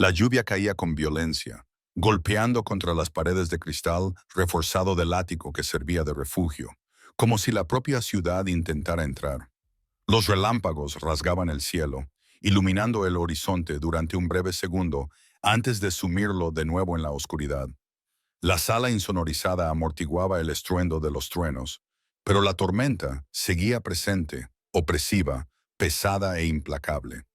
La lluvia caía con violencia, golpeando contra las paredes de cristal reforzado del ático que servía de refugio, como si la propia ciudad intentara entrar. Los relámpagos rasgaban el cielo, iluminando el horizonte durante un breve segundo antes de sumirlo de nuevo en la oscuridad. La sala insonorizada amortiguaba el estruendo de los truenos, pero la tormenta seguía presente, opresiva, pesada e implacable.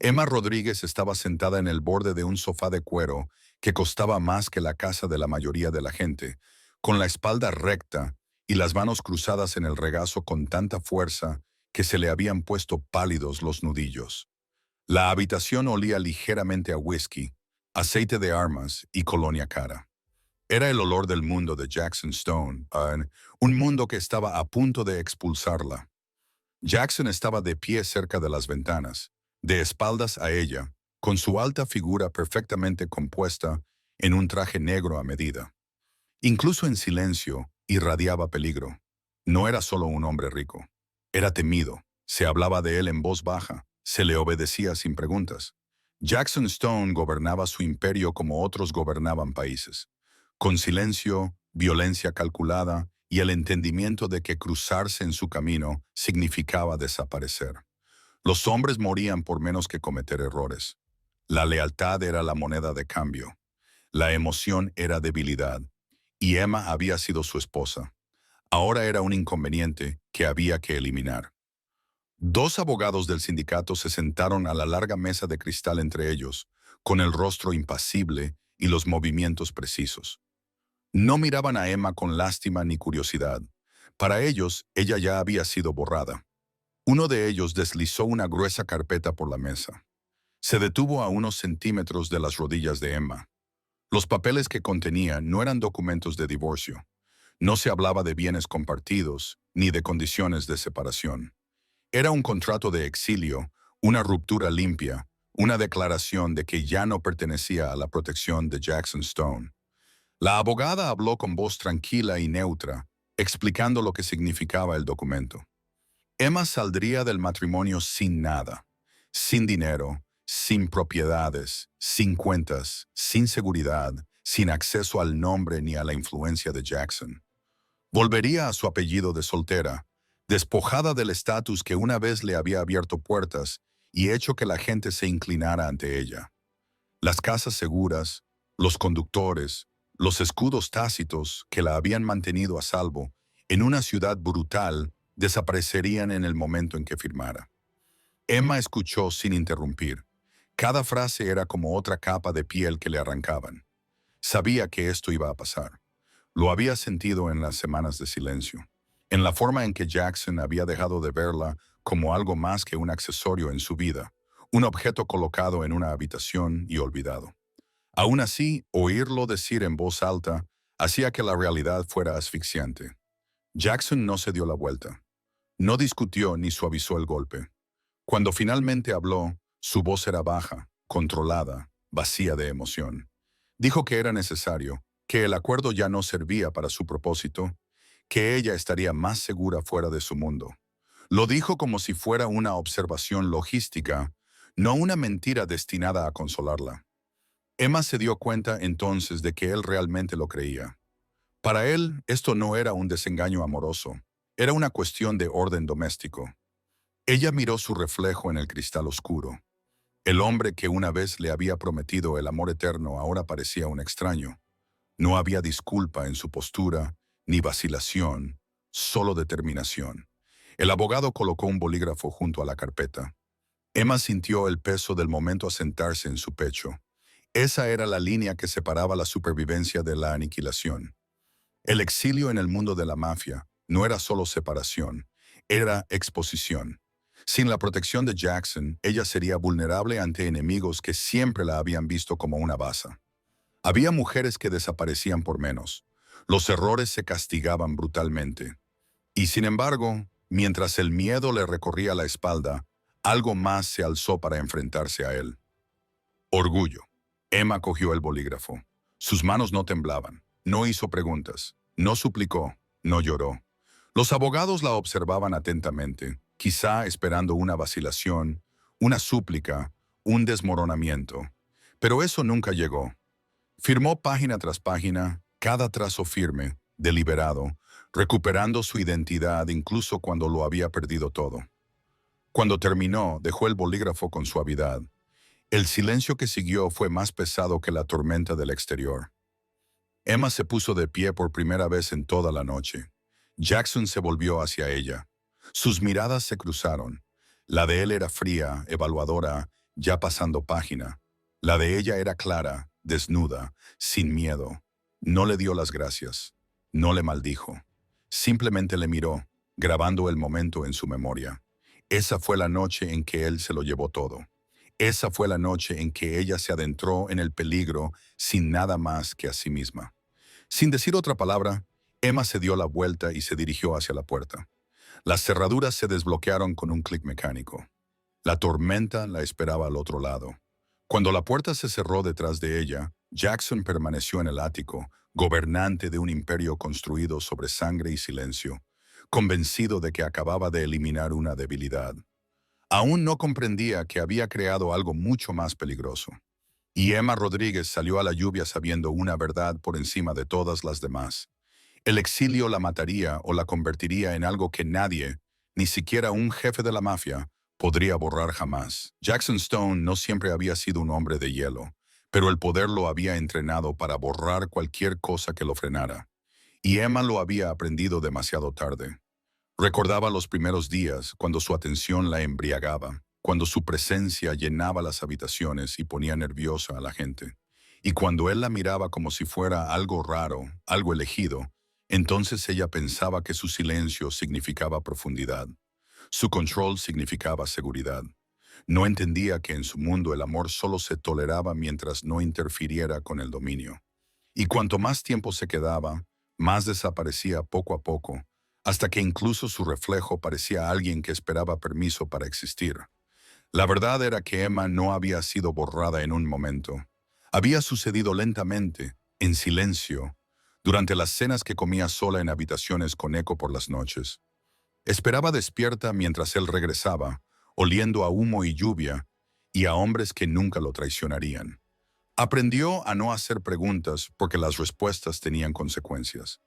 Emma Rodríguez estaba sentada en el borde de un sofá de cuero que costaba más que la casa de la mayoría de la gente, con la espalda recta y las manos cruzadas en el regazo con tanta fuerza que se le habían puesto pálidos los nudillos. La habitación olía ligeramente a whisky, aceite de armas y colonia cara. Era el olor del mundo de Jackson Stone, un mundo que estaba a punto de expulsarla. Jackson estaba de pie cerca de las ventanas, de espaldas a ella, con su alta figura perfectamente compuesta en un traje negro a medida. Incluso en silencio, irradiaba peligro. No era solo un hombre rico. Era temido. Se hablaba de él en voz baja. Se le obedecía sin preguntas. Jackson Stone gobernaba su imperio como otros gobernaban países, con silencio, violencia calculada y el entendimiento de que cruzarse en su camino significaba desaparecer. Los hombres morían por menos que cometer errores. La lealtad era la moneda de cambio. La emoción era debilidad. Y Emma había sido su esposa. Ahora era un inconveniente que había que eliminar. Dos abogados del sindicato se sentaron a la larga mesa de cristal entre ellos, con el rostro impasible y los movimientos precisos. No miraban a Emma con lástima ni curiosidad. Para ellos, ella ya había sido borrada. Uno de ellos deslizó una gruesa carpeta por la mesa. Se detuvo a unos centímetros de las rodillas de Emma. Los papeles que contenía no eran documentos de divorcio. No se hablaba de bienes compartidos ni de condiciones de separación. Era un contrato de exilio, una ruptura limpia, una declaración de que ya no pertenecía a la protección de Jackson Stone. La abogada habló con voz tranquila y neutra, explicando lo que significaba el documento. Emma saldría del matrimonio sin nada, sin dinero, sin propiedades, sin cuentas, sin seguridad, sin acceso al nombre ni a la influencia de Jackson. Volvería a su apellido de soltera, despojada del estatus que una vez le había abierto puertas y hecho que la gente se inclinara ante ella. Las casas seguras, los conductores, los escudos tácitos que la habían mantenido a salvo en una ciudad brutal desaparecerían en el momento en que firmara. Emma escuchó sin interrumpir. Cada frase era como otra capa de piel que le arrancaban. Sabía que esto iba a pasar. Lo había sentido en las semanas de silencio, en la forma en que Jackson había dejado de verla como algo más que un accesorio en su vida, un objeto colocado en una habitación y olvidado. Aún así, oírlo decir en voz alta hacía que la realidad fuera asfixiante. Jackson no se dio la vuelta. No discutió ni suavizó el golpe. Cuando finalmente habló, su voz era baja, controlada, vacía de emoción. Dijo que era necesario, que el acuerdo ya no servía para su propósito, que ella estaría más segura fuera de su mundo. Lo dijo como si fuera una observación logística, no una mentira destinada a consolarla. Emma se dio cuenta entonces de que él realmente lo creía. Para él, esto no era un desengaño amoroso, era una cuestión de orden doméstico. Ella miró su reflejo en el cristal oscuro. El hombre que una vez le había prometido el amor eterno ahora parecía un extraño. No había disculpa en su postura, ni vacilación, solo determinación. El abogado colocó un bolígrafo junto a la carpeta. Emma sintió el peso del momento asentarse en su pecho. Esa era la línea que separaba la supervivencia de la aniquilación. El exilio en el mundo de la mafia no era solo separación, era exposición. Sin la protección de Jackson, ella sería vulnerable ante enemigos que siempre la habían visto como una baza. Había mujeres que desaparecían por menos. Los errores se castigaban brutalmente. Y sin embargo, mientras el miedo le recorría la espalda, algo más se alzó para enfrentarse a él. Orgullo. Emma cogió el bolígrafo. Sus manos no temblaban. No hizo preguntas. No suplicó. No lloró. Los abogados la observaban atentamente, quizá esperando una vacilación, una súplica, un desmoronamiento. Pero eso nunca llegó. Firmó página tras página, cada trazo firme, deliberado, recuperando su identidad incluso cuando lo había perdido todo. Cuando terminó, dejó el bolígrafo con suavidad. El silencio que siguió fue más pesado que la tormenta del exterior. Emma se puso de pie por primera vez en toda la noche. Jackson se volvió hacia ella. Sus miradas se cruzaron. La de él era fría, evaluadora, ya pasando página. La de ella era clara, desnuda, sin miedo. No le dio las gracias. No le maldijo. Simplemente le miró, grabando el momento en su memoria. Esa fue la noche en que él se lo llevó todo. Esa fue la noche en que ella se adentró en el peligro sin nada más que a sí misma. Sin decir otra palabra, Emma se dio la vuelta y se dirigió hacia la puerta. Las cerraduras se desbloquearon con un clic mecánico. La tormenta la esperaba al otro lado. Cuando la puerta se cerró detrás de ella, Jackson permaneció en el ático, gobernante de un imperio construido sobre sangre y silencio, convencido de que acababa de eliminar una debilidad. Aún no comprendía que había creado algo mucho más peligroso. Y Emma Rodríguez salió a la lluvia sabiendo una verdad por encima de todas las demás. El exilio la mataría o la convertiría en algo que nadie, ni siquiera un jefe de la mafia, podría borrar jamás. Jackson Stone no siempre había sido un hombre de hielo, pero el poder lo había entrenado para borrar cualquier cosa que lo frenara. Y Emma lo había aprendido demasiado tarde. Recordaba los primeros días, cuando su atención la embriagaba, cuando su presencia llenaba las habitaciones y ponía nerviosa a la gente. Y cuando él la miraba como si fuera algo raro, algo elegido, entonces ella pensaba que su silencio significaba profundidad. Su control significaba seguridad. No entendía que en su mundo el amor solo se toleraba mientras no interfiriera con el dominio. Y cuanto más tiempo se quedaba, más desaparecía poco a poco, hasta que incluso su reflejo parecía alguien que esperaba permiso para existir. La verdad era que Emma no había sido borrada en un momento. Había sucedido lentamente, en silencio, durante las cenas que comía sola en habitaciones con eco por las noches. Esperaba despierta mientras él regresaba, oliendo a humo y lluvia, y a hombres que nunca lo traicionarían. Aprendió a no hacer preguntas porque las respuestas tenían consecuencias.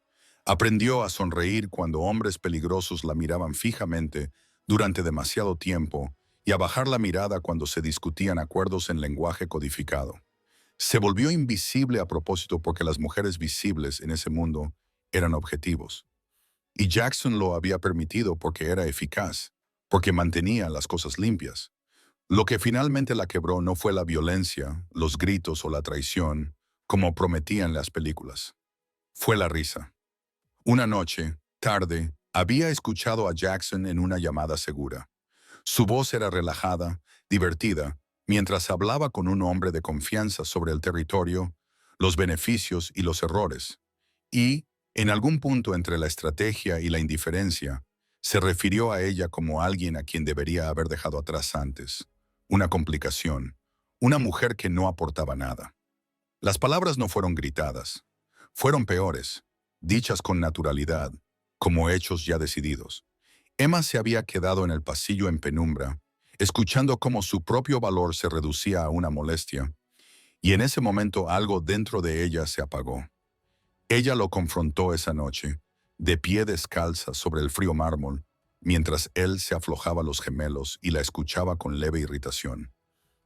Aprendió a sonreír cuando hombres peligrosos la miraban fijamente durante demasiado tiempo y a bajar la mirada cuando se discutían acuerdos en lenguaje codificado. Se volvió invisible a propósito porque las mujeres visibles en ese mundo eran objetivos. Y Jackson lo había permitido porque era eficaz, porque mantenía las cosas limpias. Lo que finalmente la quebró no fue la violencia, los gritos o la traición, como prometían las películas. Fue la risa. Una noche, tarde, había escuchado a Jackson en una llamada segura. Su voz era relajada, divertida, mientras hablaba con un hombre de confianza sobre el territorio, los beneficios y los errores. Y, en algún punto entre la estrategia y la indiferencia, se refirió a ella como alguien a quien debería haber dejado atrás antes. Una complicación, una mujer que no aportaba nada. Las palabras no fueron gritadas, fueron peores, dichas con naturalidad, como hechos ya decididos. Emma se había quedado en el pasillo en penumbra, escuchando cómo su propio valor se reducía a una molestia, y en ese momento algo dentro de ella se apagó. Ella lo confrontó esa noche, de pie descalza sobre el frío mármol, mientras él se aflojaba los gemelos y la escuchaba con leve irritación.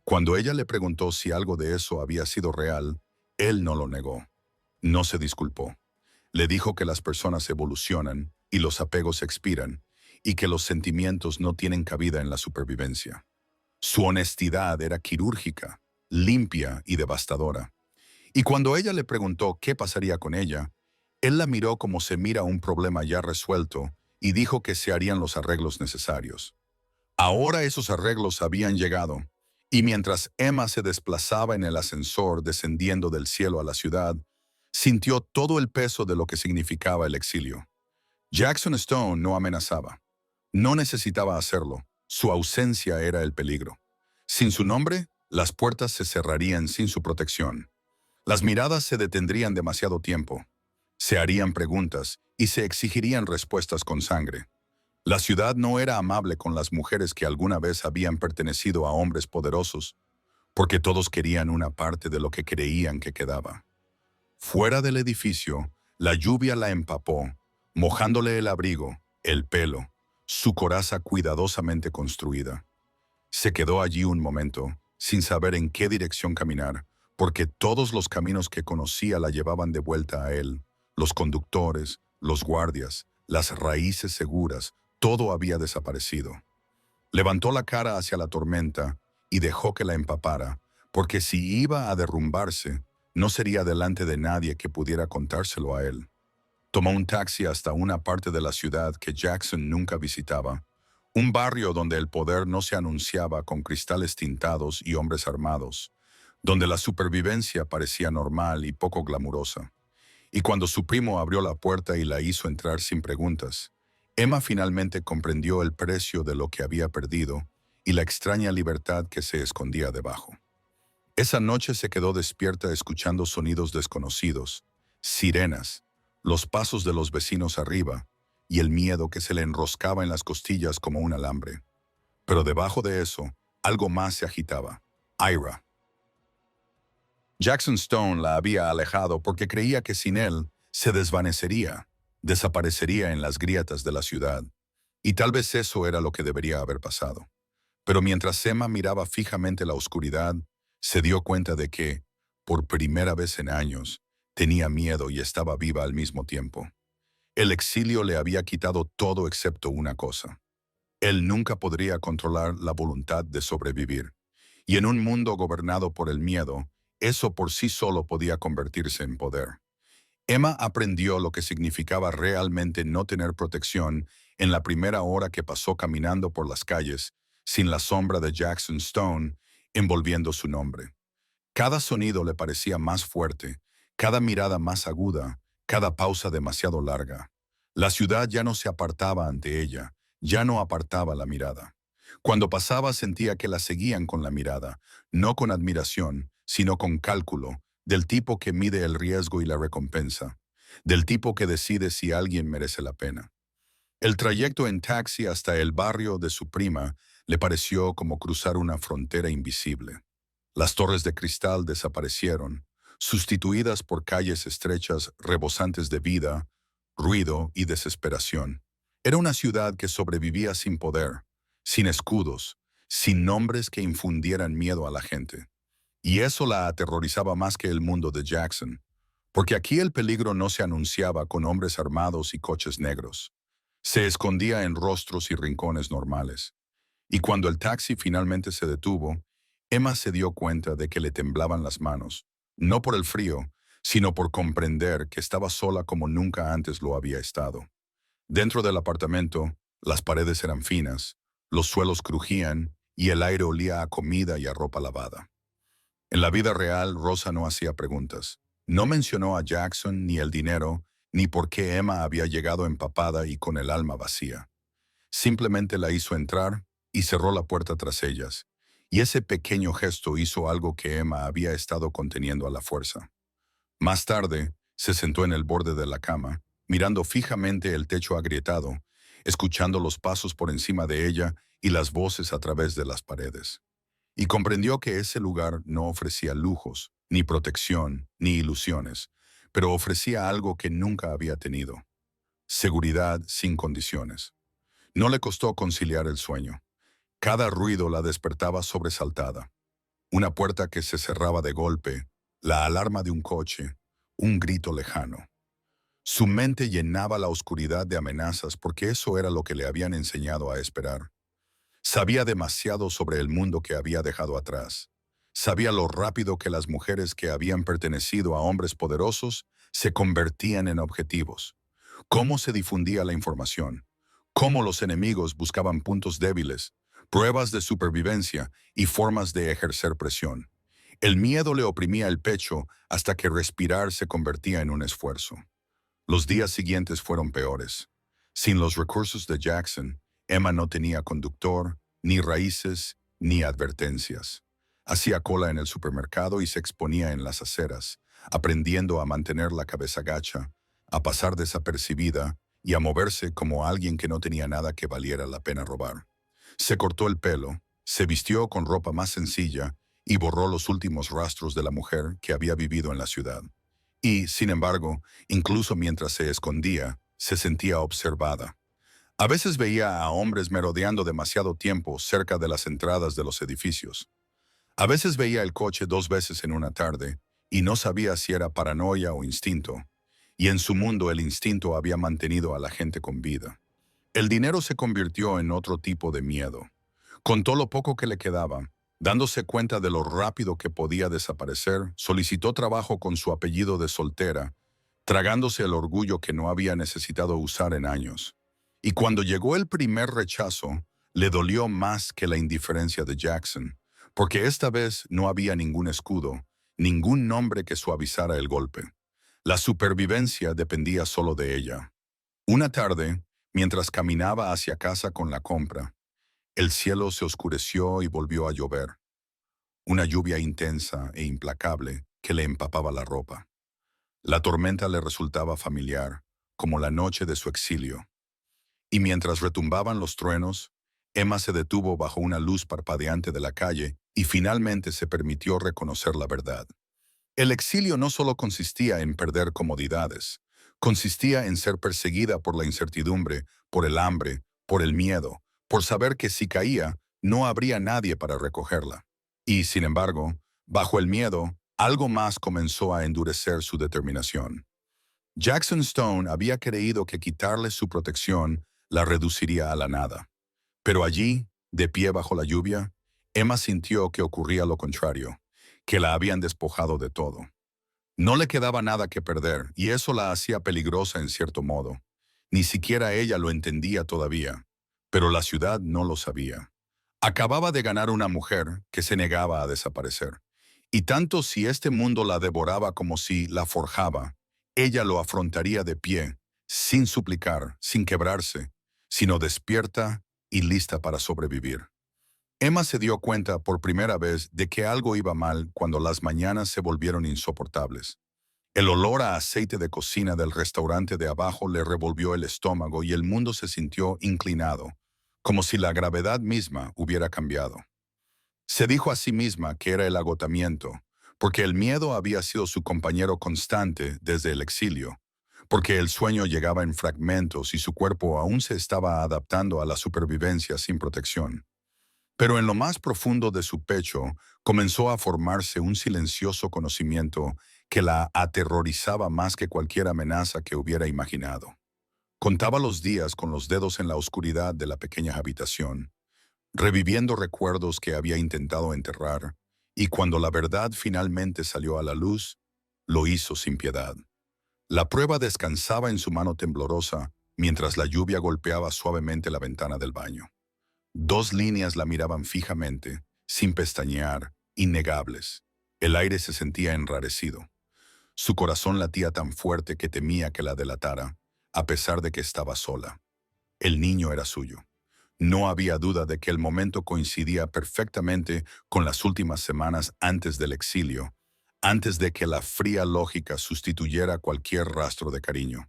Cuando ella le preguntó si algo de eso había sido real, él no lo negó. No se disculpó. Le dijo que las personas evolucionan y los apegos expiran, y que los sentimientos no tienen cabida en la supervivencia. Su honestidad era quirúrgica, limpia y devastadora. Y cuando ella le preguntó qué pasaría con ella, él la miró como se mira un problema ya resuelto y dijo que se harían los arreglos necesarios. Ahora esos arreglos habían llegado, y mientras Emma se desplazaba en el ascensor descendiendo del cielo a la ciudad, sintió todo el peso de lo que significaba el exilio. Jackson Stone no amenazaba. No necesitaba hacerlo. Su ausencia era el peligro. Sin su nombre, las puertas se cerrarían sin su protección. Las miradas se detendrían demasiado tiempo. Se harían preguntas y se exigirían respuestas con sangre. La ciudad no era amable con las mujeres que alguna vez habían pertenecido a hombres poderosos. porque todos querían una parte de lo que creían que quedaba. Fuera del edificio, la lluvia la empapó, mojándole el abrigo, el pelo, su coraza cuidadosamente construida. Se quedó allí un momento, sin saber en qué dirección caminar, porque todos los caminos que conocía la llevaban de vuelta a él. Los conductores, los guardias, las raíces seguras, todo había desaparecido. Levantó la cara hacia la tormenta y dejó que la empapara, porque si iba a derrumbarse, no sería delante de nadie que pudiera contárselo a él. Tomó un taxi hasta una parte de la ciudad que Jackson nunca visitaba, un barrio donde el poder no se anunciaba con cristales tintados y hombres armados, donde la supervivencia parecía normal y poco glamurosa. Y cuando su primo abrió la puerta y la hizo entrar sin preguntas, Emma finalmente comprendió el precio de lo que había perdido y la extraña libertad que se escondía debajo. Esa noche se quedó despierta escuchando sonidos desconocidos, sirenas, los pasos de los vecinos arriba y el miedo que se le enroscaba en las costillas como un alambre. Pero debajo de eso, algo más se agitaba. Ira. Jackson Stone la había alejado porque creía que sin él se desvanecería, desaparecería en las grietas de la ciudad. Y tal vez eso era lo que debería haber pasado. Pero mientras Emma miraba fijamente la oscuridad, se dio cuenta de que, por primera vez en años, tenía miedo y estaba viva al mismo tiempo. El exilio le había quitado todo excepto una cosa. Él nunca podría controlar la voluntad de sobrevivir. Y en un mundo gobernado por el miedo, eso por sí solo podía convertirse en poder. Emma aprendió lo que significaba realmente no tener protección en la primera hora que pasó caminando por las calles, sin la sombra de Jackson Stone envolviendo su nombre. Cada sonido le parecía más fuerte, cada mirada más aguda, cada pausa demasiado larga. La ciudad ya no se apartaba ante ella, ya no apartaba la mirada. Cuando pasaba sentía que la seguían con la mirada, no con admiración, sino con cálculo, del tipo que mide el riesgo y la recompensa, del tipo que decide si alguien merece la pena. El trayecto en taxi hasta el barrio de su prima le pareció como cruzar una frontera invisible. Las torres de cristal desaparecieron, sustituidas por calles estrechas rebosantes de vida, ruido y desesperación. Era una ciudad que sobrevivía sin poder, sin escudos, sin nombres que infundieran miedo a la gente. Y eso la aterrorizaba más que el mundo de Jackson, porque aquí el peligro no se anunciaba con hombres armados y coches negros. Se escondía en rostros y rincones normales. Y cuando el taxi finalmente se detuvo, Emma se dio cuenta de que le temblaban las manos, no por el frío, sino por comprender que estaba sola como nunca antes lo había estado. Dentro del apartamento, las paredes eran finas, los suelos crujían y el aire olía a comida y a ropa lavada. En la vida real, Rosa no hacía preguntas. No mencionó a Jackson ni el dinero, ni por qué Emma había llegado empapada y con el alma vacía. Simplemente la hizo entrar y cerró la puerta tras ellas, y ese pequeño gesto hizo algo que Emma había estado conteniendo a la fuerza. Más tarde, se sentó en el borde de la cama, mirando fijamente el techo agrietado, escuchando los pasos por encima de ella y las voces a través de las paredes. Y comprendió que ese lugar no ofrecía lujos, ni protección, ni ilusiones, pero ofrecía algo que nunca había tenido: seguridad sin condiciones. No le costó conciliar el sueño. Cada ruido la despertaba sobresaltada. Una puerta que se cerraba de golpe, la alarma de un coche, un grito lejano. Su mente llenaba la oscuridad de amenazas porque eso era lo que le habían enseñado a esperar. Sabía demasiado sobre el mundo que había dejado atrás. Sabía lo rápido que las mujeres que habían pertenecido a hombres poderosos se convertían en objetivos. Cómo se difundía la información. Cómo los enemigos buscaban puntos débiles, pruebas de supervivencia y formas de ejercer presión. El miedo le oprimía el pecho hasta que respirar se convertía en un esfuerzo. Los días siguientes fueron peores. Sin los recursos de Jackson, Emma no tenía conductor, ni raíces, ni advertencias. Hacía cola en el supermercado y se exponía en las aceras, aprendiendo a mantener la cabeza gacha, a pasar desapercibida y a moverse como alguien que no tenía nada que valiera la pena robar. Se cortó el pelo, se vistió con ropa más sencilla y borró los últimos rastros de la mujer que había vivido en la ciudad. Y, sin embargo, incluso mientras se escondía, se sentía observada. A veces veía a hombres merodeando demasiado tiempo cerca de las entradas de los edificios. A veces veía el coche 2 veces en una tarde y no sabía si era paranoia o instinto. Y en su mundo el instinto había mantenido a la gente con vida. El dinero se convirtió en otro tipo de miedo. Contó lo poco que le quedaba. Dándose cuenta de lo rápido que podía desaparecer, solicitó trabajo con su apellido de soltera, tragándose el orgullo que no había necesitado usar en años. Y cuando llegó el primer rechazo, le dolió más que la indiferencia de Jackson, porque esta vez no había ningún escudo, ningún nombre que suavizara el golpe. La supervivencia dependía solo de ella. Una tarde, mientras caminaba hacia casa con la compra, el cielo se oscureció y volvió a llover. Una lluvia intensa e implacable que le empapaba la ropa. La tormenta le resultaba familiar, como la noche de su exilio. Y mientras retumbaban los truenos, Emma se detuvo bajo una luz parpadeante de la calle y finalmente se permitió reconocer la verdad. El exilio no solo consistía en perder comodidades, consistía en ser perseguida por la incertidumbre, por el hambre, por el miedo, por saber que si caía, no habría nadie para recogerla. Y, sin embargo, bajo el miedo, algo más comenzó a endurecer su determinación. Jackson Stone había creído que quitarle su protección la reduciría a la nada. Pero allí, de pie bajo la lluvia, Emma sintió que ocurría lo contrario, que la habían despojado de todo. No le quedaba nada que perder, y eso la hacía peligrosa en cierto modo. Ni siquiera ella lo entendía todavía, pero la ciudad no lo sabía. Acababa de ganar una mujer que se negaba a desaparecer. Y tanto si este mundo la devoraba como si la forjaba, ella lo afrontaría de pie, sin suplicar, sin quebrarse, sino despierta y lista para sobrevivir. Emma se dio cuenta por primera vez de que algo iba mal cuando las mañanas se volvieron insoportables. El olor a aceite de cocina del restaurante de abajo le revolvió el estómago y el mundo se sintió inclinado, como si la gravedad misma hubiera cambiado. Se dijo a sí misma que era el agotamiento, porque el miedo había sido su compañero constante desde el exilio, porque el sueño llegaba en fragmentos y su cuerpo aún se estaba adaptando a la supervivencia sin protección. Pero en lo más profundo de su pecho comenzó a formarse un silencioso conocimiento que la aterrorizaba más que cualquier amenaza que hubiera imaginado. Contaba los días con los dedos en la oscuridad de la pequeña habitación, reviviendo recuerdos que había intentado enterrar, y cuando la verdad finalmente salió a la luz, lo hizo sin piedad. La prueba descansaba en su mano temblorosa mientras la lluvia golpeaba suavemente la ventana del baño. 2 líneas la miraban fijamente, sin pestañear, innegables. El aire se sentía enrarecido. Su corazón latía tan fuerte que temía que la delatara, a pesar de que estaba sola. El niño era suyo. No había duda de que el momento coincidía perfectamente con las últimas semanas antes del exilio, antes de que la fría lógica sustituyera cualquier rastro de cariño.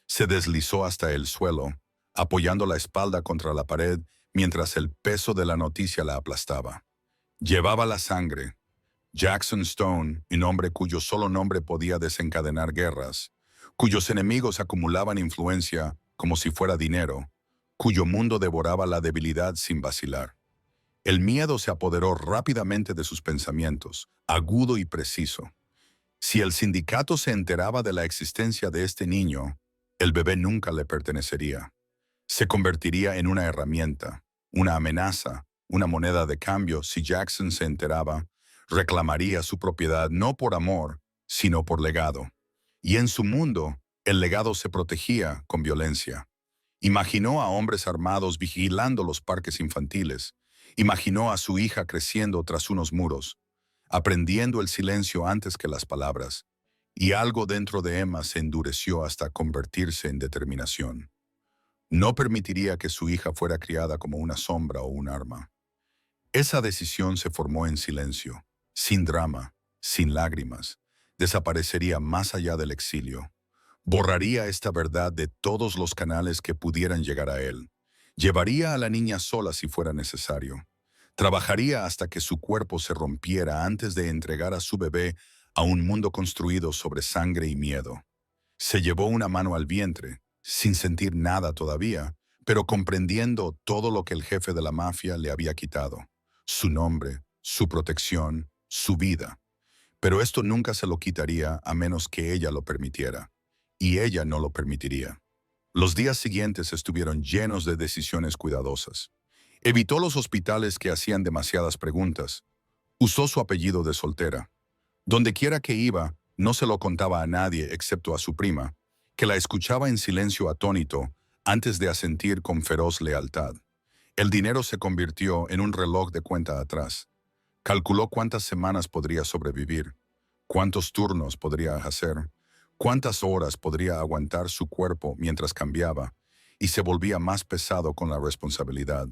Se deslizó hasta el suelo, apoyando la espalda contra la pared mientras el peso de la noticia la aplastaba. Llevaba la sangre. Jackson Stone, un hombre cuyo solo nombre podía desencadenar guerras, cuyos enemigos acumulaban influencia como si fuera dinero, cuyo mundo devoraba la debilidad sin vacilar. El miedo se apoderó rápidamente de sus pensamientos, agudo y preciso. Si el sindicato se enteraba de la existencia de este niño, el bebé nunca le pertenecería. Se convertiría en una herramienta, una amenaza, una moneda de cambio. Si Jackson se enteraba, reclamaría su propiedad no por amor, sino por legado. Y en su mundo, el legado se protegía con violencia. Imaginó a hombres armados vigilando los parques infantiles. Imaginó a su hija creciendo tras unos muros, aprendiendo el silencio antes que las palabras. Y algo dentro de Emma se endureció hasta convertirse en determinación. No permitiría que su hija fuera criada como una sombra o un arma. Esa decisión se formó en silencio, sin drama, sin lágrimas. Desaparecería más allá del exilio. Borraría esta verdad de todos los canales que pudieran llegar a él. Llevaría a la niña sola si fuera necesario. Trabajaría hasta que su cuerpo se rompiera antes de entregar a su bebé a un mundo construido sobre sangre y miedo. Se llevó una mano al vientre, sin sentir nada todavía, pero comprendiendo todo lo que el jefe de la mafia le había quitado. Su nombre, su protección, su vida. Pero esto nunca se lo quitaría a menos que ella lo permitiera. Y ella no lo permitiría. Los días siguientes estuvieron llenos de decisiones cuidadosas. Evitó los hospitales que hacían demasiadas preguntas. Usó su apellido de soltera. Donde quiera que iba, no se lo contaba a nadie excepto a su prima, que la escuchaba en silencio atónito antes de asentir con feroz lealtad. El dinero se convirtió en un reloj de cuenta atrás. Calculó cuántas semanas podría sobrevivir, cuántos turnos podría hacer, cuántas horas podría aguantar su cuerpo mientras cambiaba, y se volvía más pesado con la responsabilidad.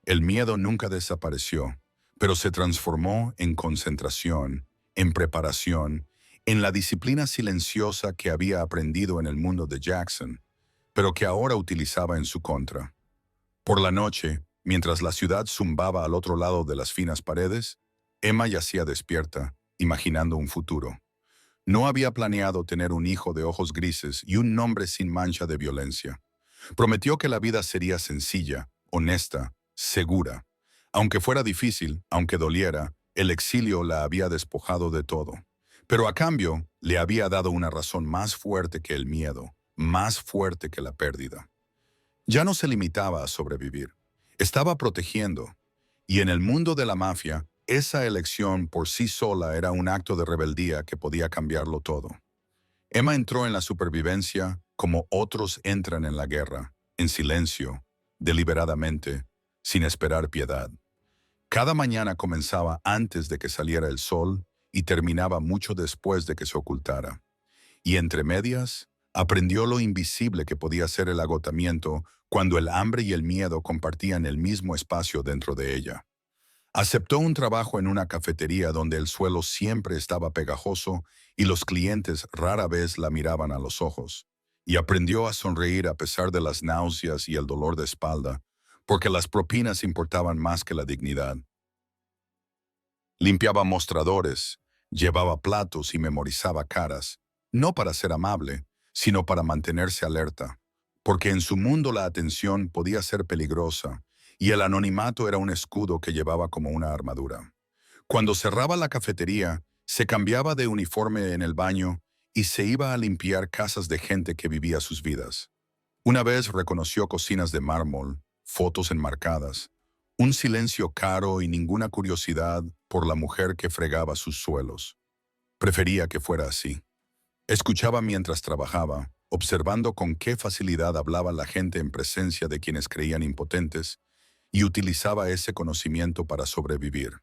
El miedo nunca desapareció, pero se transformó en concentración, en preparación, en la disciplina silenciosa que había aprendido en el mundo de Jackson, pero que ahora utilizaba en su contra. Por la noche, mientras la ciudad zumbaba al otro lado de las finas paredes, Emma yacía despierta, imaginando un futuro. No había planeado tener un hijo de ojos grises y un nombre sin mancha de violencia. Prometió que la vida sería sencilla, honesta, segura. Aunque fuera difícil, aunque doliera, el exilio la había despojado de todo. Pero a cambio, le había dado una razón más fuerte que el miedo, más fuerte que la pérdida. Ya no se limitaba a sobrevivir. Estaba protegiendo. Y en el mundo de la mafia, esa elección por sí sola era un acto de rebeldía que podía cambiarlo todo. Emma entró en la supervivencia como otros entran en la guerra, en silencio, deliberadamente, sin esperar piedad. Cada mañana comenzaba antes de que saliera el sol y terminaba mucho después de que se ocultara. Y entre medias, aprendió lo invisible que podía ser el agotamiento cuando el hambre y el miedo compartían el mismo espacio dentro de ella. Aceptó un trabajo en una cafetería donde el suelo siempre estaba pegajoso y los clientes rara vez la miraban a los ojos. Y aprendió a sonreír a pesar de las náuseas y el dolor de espalda, porque las propinas importaban más que la dignidad. Limpiaba mostradores, llevaba platos y memorizaba caras, no para ser amable, sino para mantenerse alerta, porque en su mundo la atención podía ser peligrosa y el anonimato era un escudo que llevaba como una armadura. Cuando cerraba la cafetería, se cambiaba de uniforme en el baño y se iba a limpiar casas de gente que vivía sus vidas. Una vez reconoció cocinas de mármol, fotos enmarcadas, un silencio caro y ninguna curiosidad por la mujer que fregaba sus suelos. Prefería que fuera así. Escuchaba mientras trabajaba, observando con qué facilidad hablaba la gente en presencia de quienes creían impotentes, y utilizaba ese conocimiento para sobrevivir.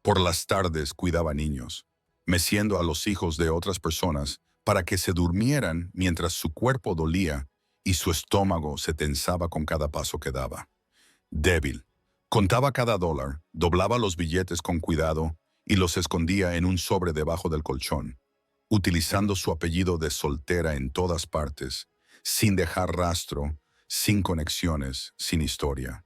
Por las tardes cuidaba niños, meciendo a los hijos de otras personas para que se durmieran mientras su cuerpo dolía y su estómago se tensaba con cada paso que daba. Débil, contaba cada dólar, doblaba los billetes con cuidado y los escondía en un sobre debajo del colchón, utilizando su apellido de soltera en todas partes, sin dejar rastro, sin conexiones, sin historia.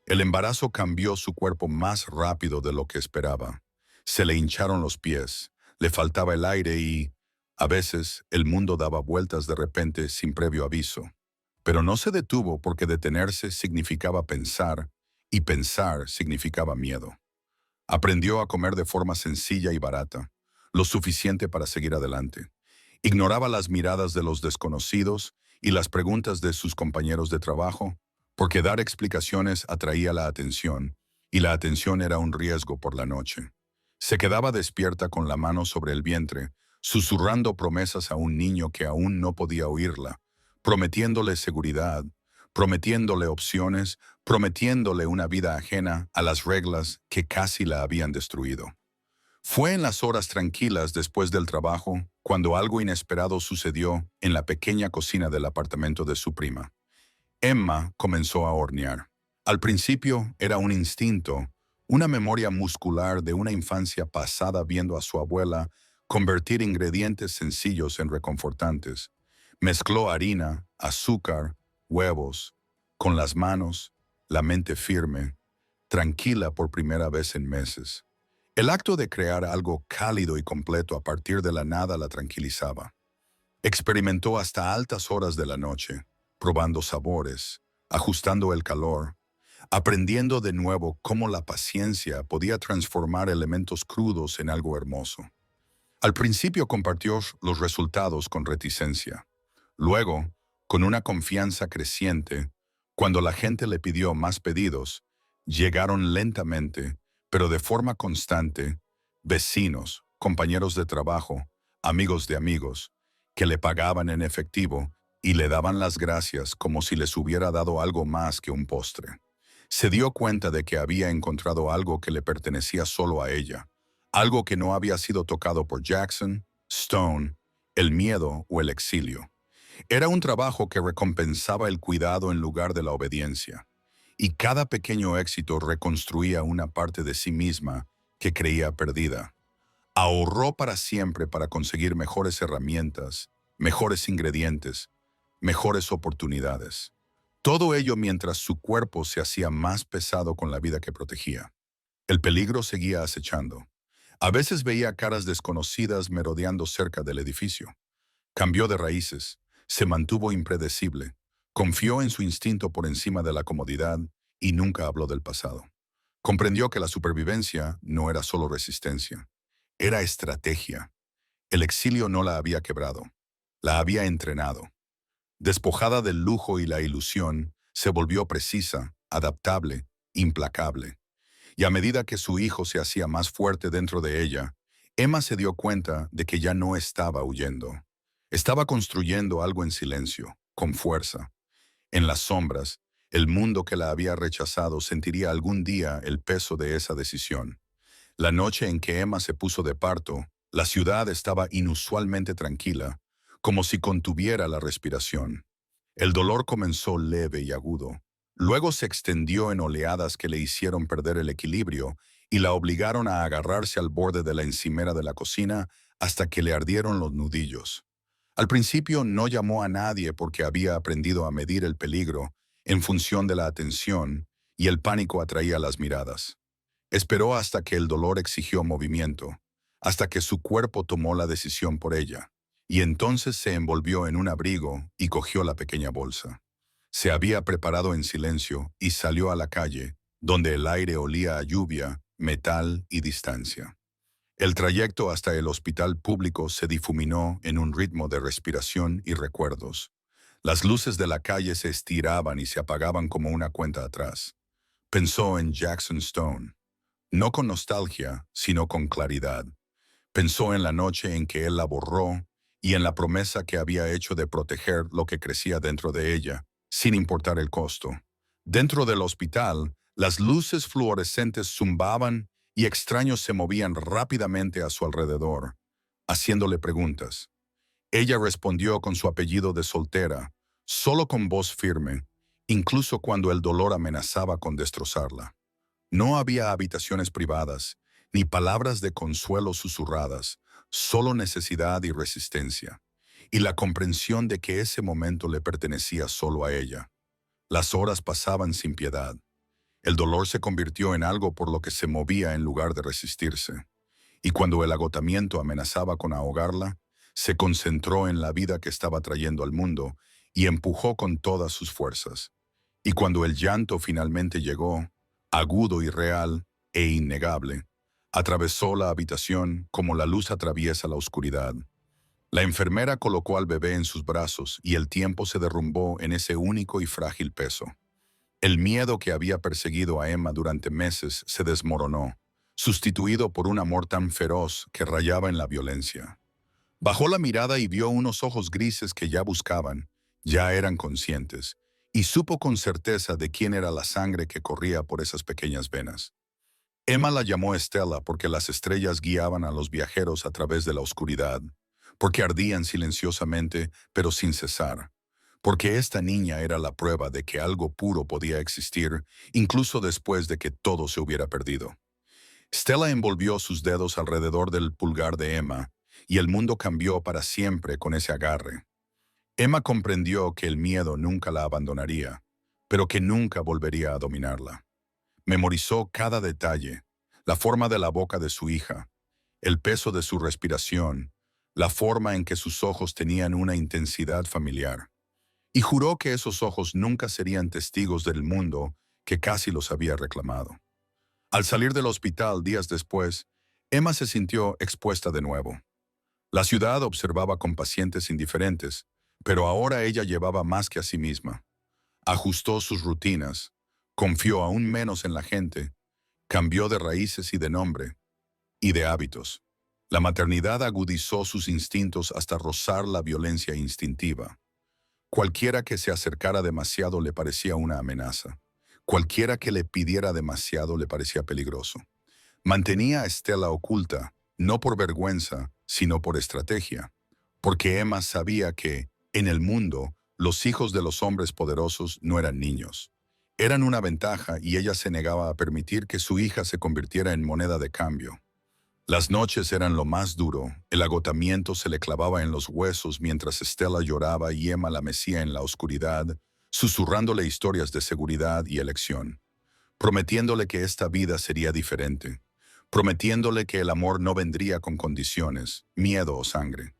El embarazo cambió su cuerpo más rápido de lo que esperaba. Se le hincharon los pies, le faltaba el aire y, a veces, el mundo daba vueltas de repente sin previo aviso. Pero no se detuvo porque detenerse significaba pensar y pensar significaba miedo. Aprendió a comer de forma sencilla y barata, lo suficiente para seguir adelante. Ignoraba las miradas de los desconocidos y las preguntas de sus compañeros de trabajo, porque dar explicaciones atraía la atención, y la atención era un riesgo por la noche. Se quedaba despierta con la mano sobre el vientre, susurrando promesas a un niño que aún no podía oírla, prometiéndole seguridad, prometiéndole opciones, prometiéndole una vida ajena a las reglas que casi la habían destruido. Fue en las horas tranquilas después del trabajo cuando algo inesperado sucedió en la pequeña cocina del apartamento de su prima. Emma comenzó a hornear. Al principio era un instinto, una memoria muscular de una infancia pasada viendo a su abuela convertir ingredientes sencillos en reconfortantes. Mezcló harina, azúcar, huevos, con las manos, la mente firme. tranquila por primera vez en meses. El acto de crear algo cálido y completo a partir de la nada la tranquilizaba. Experimentó hasta altas horas de la noche, probando sabores, ajustando el calor, aprendiendo de nuevo cómo la paciencia podía transformar elementos crudos en algo hermoso. Al principio compartió los resultados con reticencia. Luego, con una confianza creciente, cuando la gente le pidió más pedidos, llegaron lentamente, pero de forma constante, vecinos, compañeros de trabajo, amigos de amigos, que le pagaban en efectivo y le daban las gracias como si les hubiera dado algo más que un postre. Se dio cuenta de que había encontrado algo que le pertenecía solo a ella, algo que no había sido tocado por Jackson, Stone, el miedo o el exilio. Era un trabajo que recompensaba el cuidado en lugar de la obediencia, y cada pequeño éxito reconstruía una parte de sí misma que creía perdida. Ahorró para siempre para conseguir mejores herramientas, mejores ingredientes, mejores oportunidades. Todo ello mientras su cuerpo se hacía más pesado con la vida que protegía. El peligro seguía acechando. A veces veía caras desconocidas merodeando cerca del edificio. Cambió de raíces, se mantuvo impredecible, confió en su instinto por encima de la comodidad y nunca habló del pasado. Comprendió que la supervivencia no era solo resistencia, era estrategia. El exilio no la había quebrado, la había entrenado. Despojada del lujo y la ilusión, se volvió precisa, adaptable, implacable. Y a medida que su hijo se hacía más fuerte dentro de ella, Emma se dio cuenta de que ya no estaba huyendo. Estaba construyendo algo en silencio, con fuerza. En las sombras, el mundo que la había rechazado sentiría algún día el peso de esa decisión. La noche en que Emma se puso de parto, la ciudad estaba inusualmente tranquila, como si contuviera la respiración. El dolor comenzó leve y agudo. Luego se extendió en oleadas que le hicieron perder el equilibrio y la obligaron a agarrarse al borde de la encimera de la cocina hasta que le ardieron los nudillos. Al principio no llamó a nadie porque había aprendido a medir el peligro en función de la atención y el pánico atraía las miradas. Esperó hasta que el dolor exigió movimiento, hasta que su cuerpo tomó la decisión por ella, y entonces se envolvió en un abrigo y cogió la pequeña bolsa. Se había preparado en silencio y salió a la calle, donde el aire olía a lluvia, metal y distancia. El trayecto hasta el hospital público se difuminó en un ritmo de respiración y recuerdos. Las luces de la calle se estiraban y se apagaban como una cuenta atrás. Pensó en Jackson Stone, no con nostalgia, sino con claridad. Pensó en la noche en que él la borró y en la promesa que había hecho de proteger lo que crecía dentro de ella, sin importar el costo. Dentro del hospital, las luces fluorescentes zumbaban y extraños se movían rápidamente a su alrededor, haciéndole preguntas. Ella respondió con su apellido de soltera, solo con voz firme, incluso cuando el dolor amenazaba con destrozarla. No había habitaciones privadas, ni palabras de consuelo susurradas, solo necesidad y resistencia, y la comprensión de que ese momento le pertenecía solo a ella. Las horas pasaban sin piedad. El dolor se convirtió en algo por lo que se movía en lugar de resistirse, y cuando el agotamiento amenazaba con ahogarla, se concentró en la vida que estaba trayendo al mundo y empujó con todas sus fuerzas. Y cuando el llanto finalmente llegó, agudo y real e innegable, atravesó la habitación como la luz atraviesa la oscuridad. La enfermera colocó al bebé en sus brazos y el tiempo se derrumbó en ese único y frágil peso. El miedo que había perseguido a Emma durante meses se desmoronó, sustituido por un amor tan feroz que rayaba en la violencia. Bajó la mirada y vio unos ojos grises que ya buscaban, ya eran conscientes, y supo con certeza de quién era la sangre que corría por esas pequeñas venas. Emma la llamó Estela porque las estrellas guiaban a los viajeros a través de la oscuridad, porque ardían silenciosamente pero sin cesar, porque esta niña era la prueba de que algo puro podía existir incluso después de que todo se hubiera perdido. Stella envolvió sus dedos alrededor del pulgar de Emma, y el mundo cambió para siempre con ese agarre. Emma comprendió que el miedo nunca la abandonaría, pero que nunca volvería a dominarla. Memorizó cada detalle, la forma de la boca de su hija, el peso de su respiración, la forma en que sus ojos tenían una intensidad familiar. Y juró que esos ojos nunca serían testigos del mundo que casi los había reclamado. Al salir del hospital días después, Emma se sintió expuesta de nuevo. La ciudad observaba con pacientes indiferentes, pero ahora ella llevaba más que a sí misma. Ajustó sus rutinas, confió aún menos en la gente, cambió de raíces y de nombre, y de hábitos. La maternidad agudizó sus instintos hasta rozar la violencia instintiva. Cualquiera que se acercara demasiado le parecía una amenaza. Cualquiera que le pidiera demasiado le parecía peligroso. Mantenía a Stella oculta, no por vergüenza, sino por estrategia, porque Emma sabía que, en el mundo, los hijos de los hombres poderosos no eran niños. Eran una ventaja y ella se negaba a permitir que su hija se convirtiera en moneda de cambio. Las noches eran lo más duro, el agotamiento se le clavaba en los huesos mientras Stella lloraba y Emma la mecía en la oscuridad, susurrándole historias de seguridad y elección, prometiéndole que esta vida sería diferente, prometiéndole que el amor no vendría con condiciones, miedo o sangre.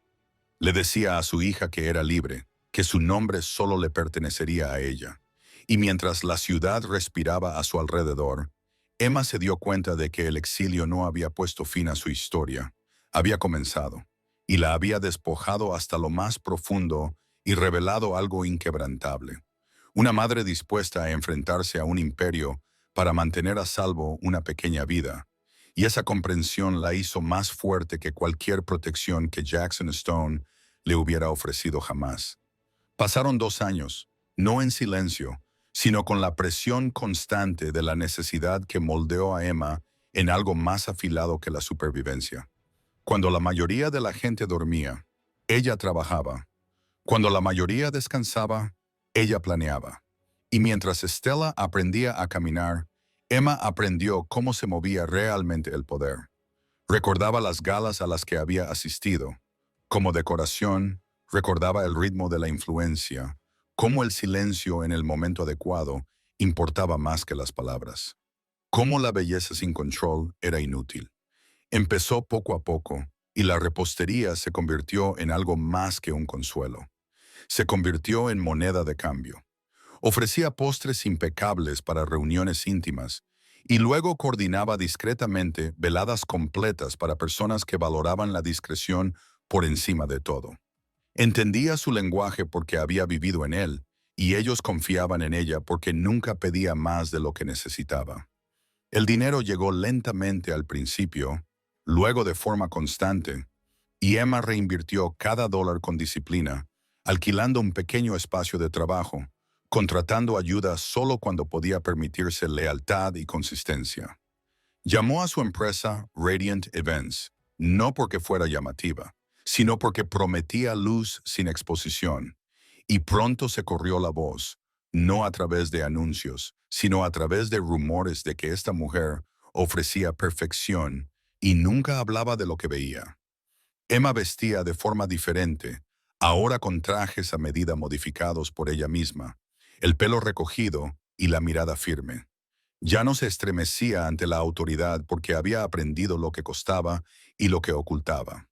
Le decía a su hija que era libre, que su nombre solo le pertenecería a ella. Y mientras la ciudad respiraba a su alrededor, Emma se dio cuenta de que el exilio no había puesto fin a su historia, había comenzado, y la había despojado hasta lo más profundo y revelado algo inquebrantable. Una madre dispuesta a enfrentarse a un imperio para mantener a salvo una pequeña vida, y esa comprensión la hizo más fuerte que cualquier protección que Jackson Stone le hubiera ofrecido jamás. Pasaron 2 años, no en silencio, sino con la presión constante de la necesidad que moldeó a Emma en algo más afilado que la supervivencia. Cuando la mayoría de la gente dormía, ella trabajaba. Cuando la mayoría descansaba, ella planeaba. Y mientras Stella aprendía a caminar, Emma aprendió cómo se movía realmente el poder. Recordaba las galas a las que había asistido. Como decoración, recordaba el ritmo de la influencia, cómo el silencio en el momento adecuado importaba más que las palabras. Cómo la belleza sin control era inútil. Empezó poco a poco, y la repostería se convirtió en algo más que un consuelo. Se convirtió en moneda de cambio. Ofrecía postres impecables para reuniones íntimas, y luego coordinaba discretamente veladas completas para personas que valoraban la discreción por encima de todo. Entendía su lenguaje porque había vivido en él, y ellos confiaban en ella porque nunca pedía más de lo que necesitaba. El dinero llegó lentamente al principio, luego de forma constante, y Emma reinvirtió cada dólar con disciplina, alquilando un pequeño espacio de trabajo, contratando ayuda solo cuando podía permitirse lealtad y consistencia. Llamó a su empresa Radiant Events, no porque fuera llamativa, sino porque prometía luz sin exposición, y pronto se corrió la voz, no a través de anuncios, sino a través de rumores de que esta mujer ofrecía perfección y nunca hablaba de lo que veía. Emma vestía de forma diferente, ahora con trajes a medida modificados por ella misma, el pelo recogido y la mirada firme. Ya no se estremecía ante la autoridad porque había aprendido lo que costaba y lo que ocultaba.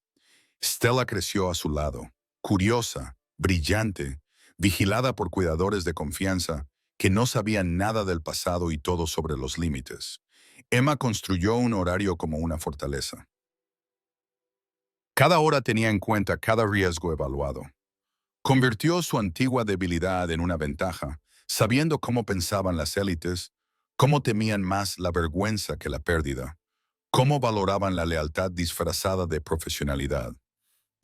Stella creció a su lado, curiosa, brillante, vigilada por cuidadores de confianza que no sabían nada del pasado y todo sobre los límites. Emma construyó un horario como una fortaleza. Cada hora tenía en cuenta cada riesgo evaluado. Convirtió su antigua debilidad en una ventaja, sabiendo cómo pensaban las élites, cómo temían más la vergüenza que la pérdida, cómo valoraban la lealtad disfrazada de profesionalidad.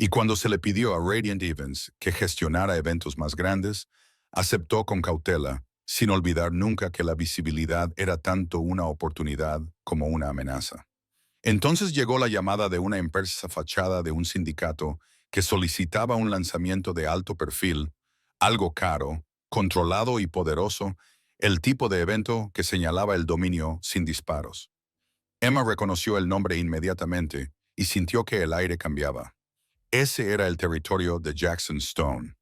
Y cuando se le pidió a Radiant Events que gestionara eventos más grandes, aceptó con cautela, sin olvidar nunca que la visibilidad era tanto una oportunidad como una amenaza. Entonces llegó la llamada de una empresa fachada de un sindicato que solicitaba un lanzamiento de alto perfil, algo caro, controlado y poderoso, el tipo de evento que señalaba el dominio sin disparos. Emma reconoció el nombre inmediatamente y sintió que el aire cambiaba. Ese era el territorio de Jackson Stone.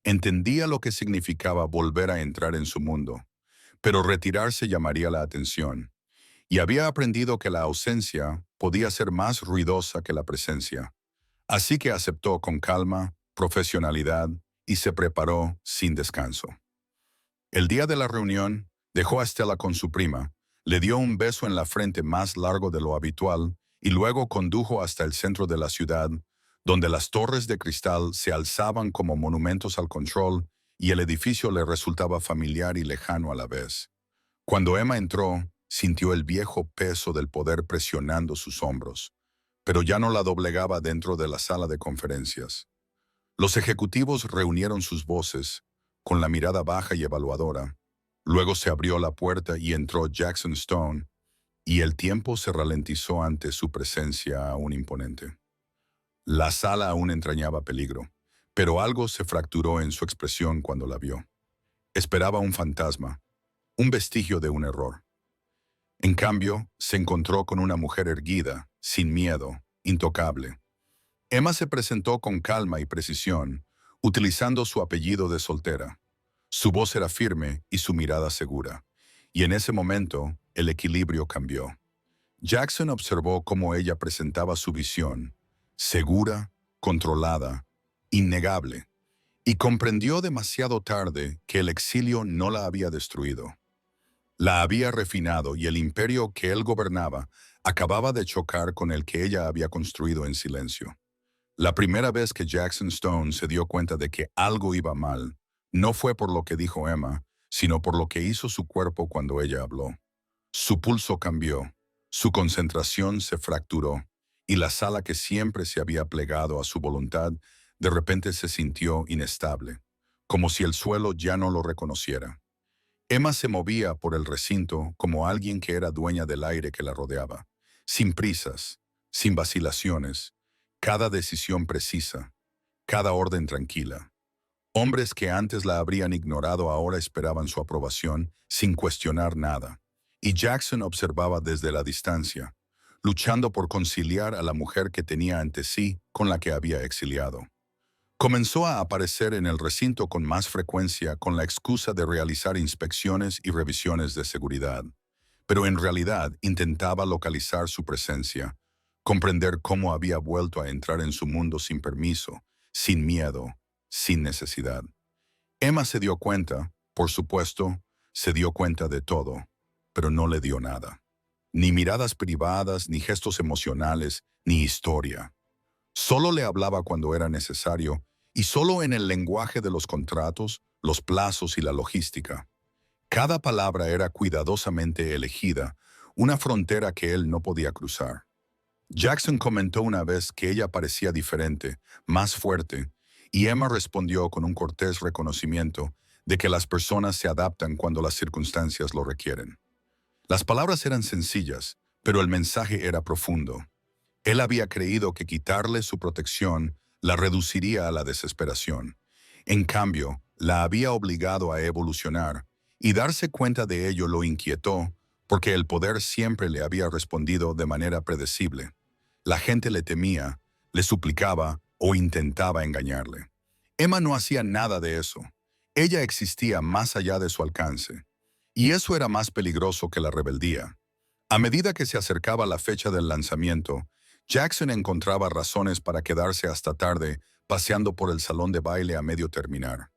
Entendía lo que significaba volver a entrar en su mundo, pero retirarse llamaría la atención, y había aprendido que la ausencia podía ser más ruidosa que la presencia. Así que aceptó con calma, profesionalidad y se preparó sin descanso. El día de la reunión, dejó a Stella con su prima, le dio un beso en la frente más largo de lo habitual y luego condujo hasta el centro de la ciudad, donde las torres de cristal se alzaban como monumentos al control y el edificio le resultaba familiar y lejano a la vez. Cuando Emma entró, sintió el viejo peso del poder presionando sus hombros, pero ya no la doblegaba dentro de la sala de conferencias. Los ejecutivos reunieron sus voces, con la mirada baja y evaluadora. Luego se abrió la puerta y entró Jackson Stone, y el tiempo se ralentizó ante su presencia aún imponente. La sala aún entrañaba peligro, pero algo se fracturó en su expresión cuando la vio. Esperaba un fantasma, un vestigio de un error. En cambio, se encontró con una mujer erguida, sin miedo, intocable. Emma se presentó con calma y precisión, utilizando su apellido de soltera. Su voz era firme y su mirada segura, y en ese momento el equilibrio cambió. Jackson observó cómo ella presentaba su visión, segura, controlada, innegable, y comprendió demasiado tarde que el exilio no la había destruido. La había refinado y el imperio que él gobernaba acababa de chocar con el que ella había construido en silencio. La primera vez que Jackson Stone se dio cuenta de que algo iba mal, no fue por lo que dijo Emma, sino por lo que hizo su cuerpo cuando ella habló. Su pulso cambió, su concentración se fracturó, y la sala que siempre se había plegado a su voluntad de repente se sintió inestable, como si el suelo ya no lo reconociera. Emma se movía por el recinto como alguien que era dueña del aire que la rodeaba, sin prisas, sin vacilaciones, cada decisión precisa, cada orden tranquila. Hombres que antes la habrían ignorado ahora esperaban su aprobación sin cuestionar nada, y Jackson observaba desde la distancia, luchando por conciliar a la mujer que tenía ante sí con la que había exiliado. Comenzó a aparecer en el recinto con más frecuencia con la excusa de realizar inspecciones y revisiones de seguridad, pero en realidad intentaba localizar su presencia, comprender cómo había vuelto a entrar en su mundo sin permiso, sin miedo, sin necesidad. Emma se dio cuenta, por supuesto, se dio cuenta de todo, pero no le dio nada. Ni miradas privadas, ni gestos emocionales, ni historia. Solo le hablaba cuando era necesario y solo en el lenguaje de los contratos, los plazos y la logística. Cada palabra era cuidadosamente elegida, una frontera que él no podía cruzar. Jackson comentó una vez que ella parecía diferente, más fuerte, y Emma respondió con un cortés reconocimiento de que las personas se adaptan cuando las circunstancias lo requieren. Las palabras eran sencillas, pero el mensaje era profundo. Él había creído que quitarle su protección la reduciría a la desesperación. En cambio, la había obligado a evolucionar, y darse cuenta de ello lo inquietó, porque el poder siempre le había respondido de manera predecible. La gente le temía, le suplicaba o intentaba engañarle. Emma no hacía nada de eso. Ella existía más allá de su alcance. Y eso era más peligroso que la rebeldía. A medida que se acercaba la fecha del lanzamiento, Jackson encontraba razones para quedarse hasta tarde paseando por el salón de baile a medio terminar.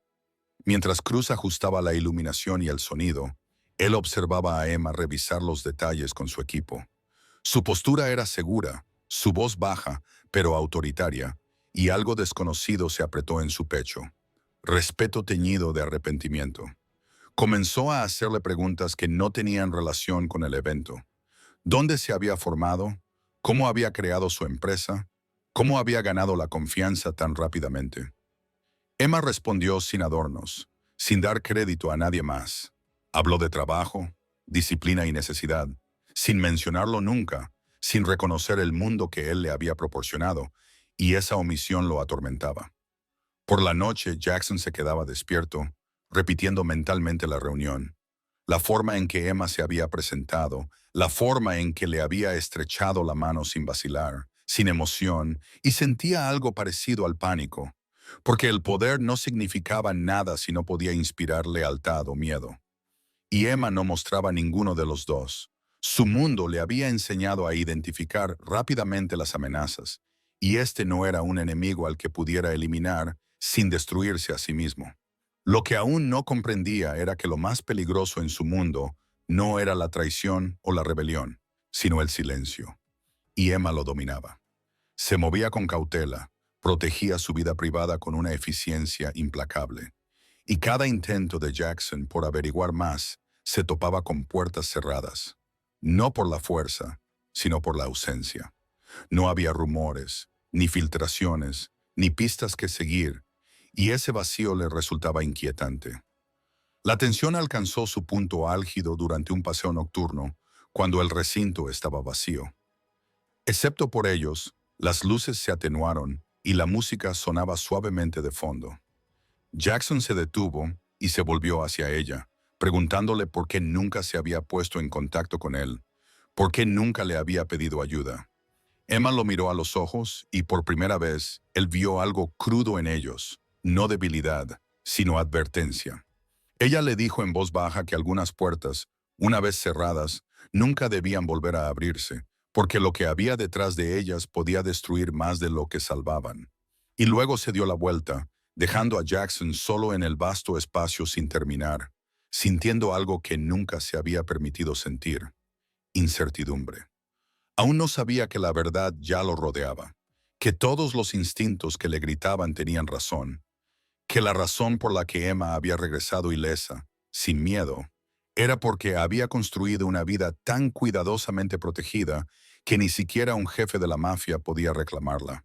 Mientras Cruz ajustaba la iluminación y el sonido, él observaba a Emma revisar los detalles con su equipo. Su postura era segura, su voz baja, pero autoritaria, y algo desconocido se apretó en su pecho. Respeto teñido de arrepentimiento. Comenzó a hacerle preguntas que no tenían relación con el evento. ¿Dónde se había formado? ¿Cómo había creado su empresa? ¿Cómo había ganado la confianza tan rápidamente? Emma respondió sin adornos, sin dar crédito a nadie más. Habló de trabajo, disciplina y necesidad, sin mencionarlo nunca, sin reconocer el mundo que él le había proporcionado, y esa omisión lo atormentaba. Por la noche, Jackson se quedaba despierto, repitiendo mentalmente la reunión. La forma en que Emma se había presentado, la forma en que le había estrechado la mano sin vacilar, sin emoción, y sentía algo parecido al pánico, porque el poder no significaba nada si no podía inspirar lealtad o miedo. y Emma no mostraba ninguno de los dos. Su mundo le había enseñado a identificar rápidamente las amenazas, y este no era un enemigo al que pudiera eliminar sin destruirse a sí mismo. Lo que aún no comprendía era que lo más peligroso en su mundo no era la traición o la rebelión, sino el silencio. Y Emma lo dominaba. Se movía con cautela, protegía su vida privada con una eficiencia implacable. Y cada intento de Jackson por averiguar más se topaba con puertas cerradas. No por la fuerza, sino por la ausencia. No había rumores, ni filtraciones, ni pistas que seguir, y ese vacío le resultaba inquietante. La tensión alcanzó su punto álgido durante un paseo nocturno, cuando el recinto estaba vacío. Excepto por ellos, las luces se atenuaron y la música sonaba suavemente de fondo. Jackson se detuvo y se volvió hacia ella, preguntándole por qué nunca se había puesto en contacto con él, por qué nunca le había pedido ayuda. Emma lo miró a los ojos y por primera vez él vio algo crudo en ellos, no debilidad, sino advertencia. Ella le dijo en voz baja que algunas puertas, una vez cerradas, nunca debían volver a abrirse, porque lo que había detrás de ellas podía destruir más de lo que salvaban. Y luego se dio la vuelta, dejando a Jackson solo en el vasto espacio sin terminar, sintiendo algo que nunca se había permitido sentir: incertidumbre. Aún no sabía que la verdad ya lo rodeaba, que todos los instintos que le gritaban tenían razón, que la razón por la que Emma había regresado ilesa, sin miedo, era porque había construido una vida tan cuidadosamente protegida que ni siquiera un jefe de la mafia podía reclamarla.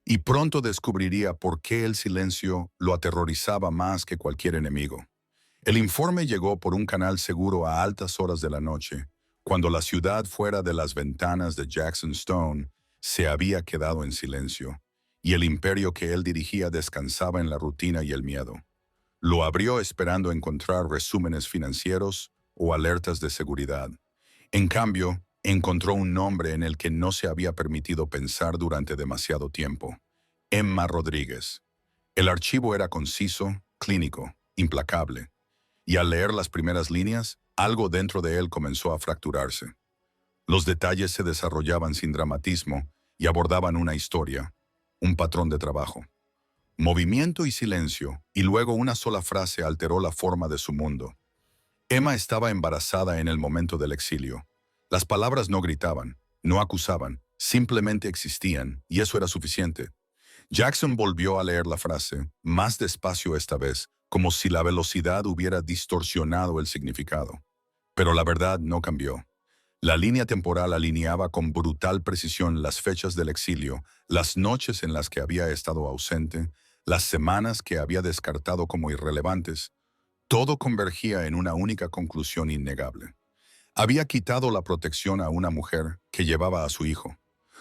Y pronto descubriría por qué el silencio lo aterrorizaba más que cualquier enemigo. El informe llegó por un canal seguro a altas horas de la noche, cuando la ciudad fuera de las ventanas de Jackson Stone se había quedado en silencio, y el imperio que él dirigía descansaba en la rutina y el miedo. Lo abrió esperando encontrar resúmenes financieros o alertas de seguridad. En cambio, encontró un nombre en el que no se había permitido pensar durante demasiado tiempo: Emma Rodríguez. El archivo era conciso, clínico, implacable, y al leer las primeras líneas, algo dentro de él comenzó a fracturarse. Los detalles se desarrollaban sin dramatismo y abordaban una historia, un patrón de trabajo. Movimiento y silencio, y luego una sola frase alteró la forma de su mundo. Emma estaba embarazada en el momento del exilio. Las palabras no gritaban, no acusaban, simplemente existían, y eso era suficiente. Jackson volvió a leer la frase, más despacio esta vez, como si la velocidad hubiera distorsionado el significado. Pero la verdad no cambió. La línea temporal alineaba con brutal precisión las fechas del exilio, las noches en las que había estado ausente, las semanas que había descartado como irrelevantes. Todo convergía en una única conclusión innegable. Había quitado la protección a una mujer que llevaba a su hijo.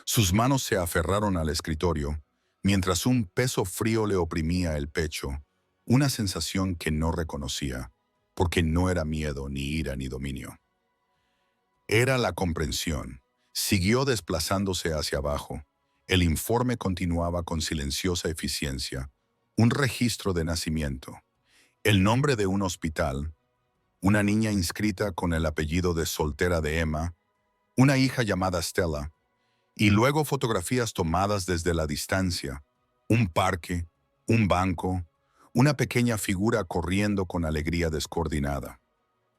Sus manos se aferraron al escritorio, mientras un peso frío le oprimía el pecho, una sensación que no reconocía, porque no era miedo, ni ira, ni dominio. Era la comprensión. Siguió desplazándose hacia abajo. El informe continuaba con silenciosa eficiencia. Un registro de nacimiento. El nombre de un hospital. Una niña inscrita con el apellido de soltera de Emma. Una hija llamada Stella. Y luego fotografías tomadas desde la distancia. Un parque, un banco, una pequeña figura corriendo con alegría descoordinada.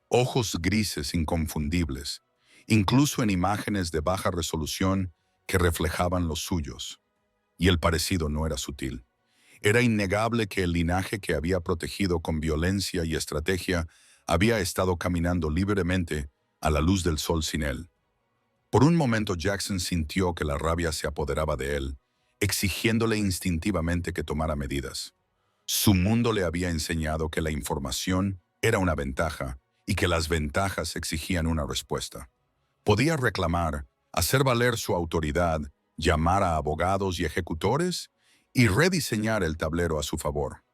Ojos grises inconfundibles, incluso en imágenes de baja resolución que reflejaban los suyos. Y el parecido no era sutil. Era innegable que el linaje que había protegido con violencia y estrategia había estado caminando libremente a la luz del sol sin él. Por un momento Jackson sintió que la rabia se apoderaba de él, exigiéndole instintivamente que tomara medidas. Su mundo le había enseñado que la información era una ventaja y que las ventajas exigían una respuesta. Podía reclamar, hacer valer su autoridad, llamar a abogados y ejecutores y rediseñar el tablero a su favor.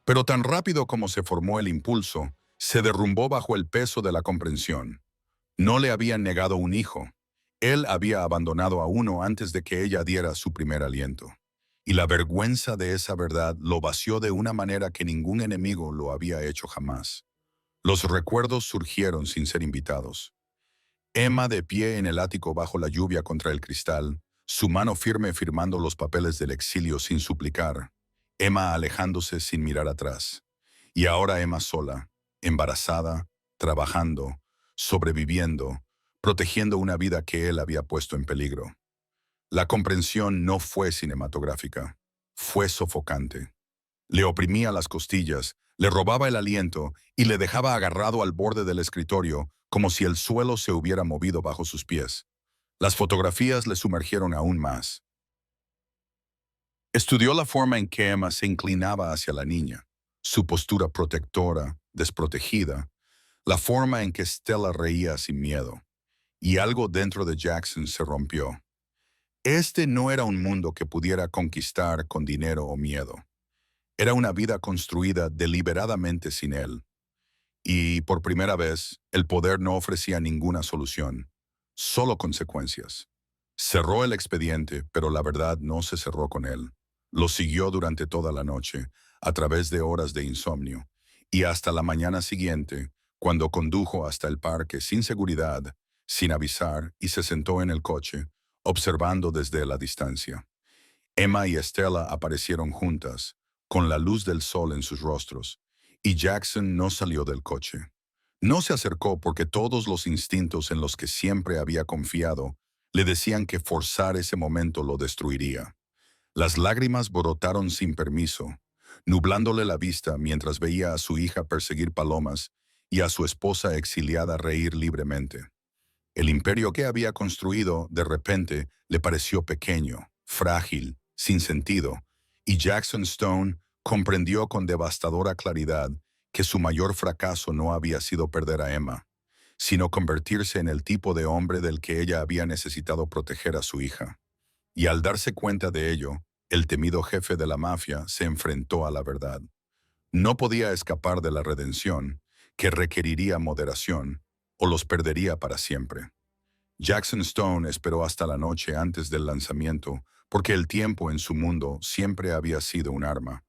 Pero tan rápido como se formó el impulso, se derrumbó bajo el peso de la comprensión. No le habían negado un hijo. Él había abandonado a uno antes de que ella diera su primer aliento. Y la vergüenza de esa verdad lo vació de una manera que ningún enemigo lo había hecho jamás. Los recuerdos surgieron sin ser invitados. Emma de pie en el ático bajo la lluvia contra el cristal, su mano firme firmando los papeles del exilio sin suplicar. Emma alejándose sin mirar atrás. Y ahora Emma sola, embarazada, trabajando, sobreviviendo, protegiendo una vida que él había puesto en peligro. La comprensión no fue cinematográfica, fue sofocante. Le oprimía las costillas, le robaba el aliento y le dejaba agarrado al borde del escritorio como si el suelo se hubiera movido bajo sus pies. Las fotografías le sumergieron aún más. Estudió la forma en que Emma se inclinaba hacia la niña, su postura protectora, desprotegida, la forma en que Stella reía sin miedo. Y algo dentro de Jackson se rompió. Este no era un mundo que pudiera conquistar con dinero o miedo. Era una vida construida deliberadamente sin él. Y, por primera vez, el poder no ofrecía ninguna solución, solo consecuencias. Cerró el expediente, pero la verdad no se cerró con él. Lo siguió durante toda la noche, a través de horas de insomnio, y hasta la mañana siguiente, cuando condujo hasta el parque sin seguridad, sin avisar, y se sentó en el coche, observando desde la distancia. Emma y Stella aparecieron juntas, con la luz del sol en sus rostros, y Jackson no salió del coche. No se acercó porque todos los instintos en los que siempre había confiado le decían que forzar ese momento lo destruiría. Las lágrimas brotaron sin permiso, nublándole la vista mientras veía a su hija perseguir palomas y a su esposa exiliada reír libremente. El imperio que había construido, de repente, le pareció pequeño, frágil, sin sentido, y Jackson Stone comprendió con devastadora claridad que su mayor fracaso no había sido perder a Emma, sino convertirse en el tipo de hombre del que ella había necesitado proteger a su hija. Y al darse cuenta de ello, el temido jefe de la mafia se enfrentó a la verdad. No podía escapar de la redención, que requeriría moderación, o los perdería para siempre. Jackson Stone esperó hasta la noche antes del lanzamiento, porque el tiempo en su mundo siempre había sido un arma,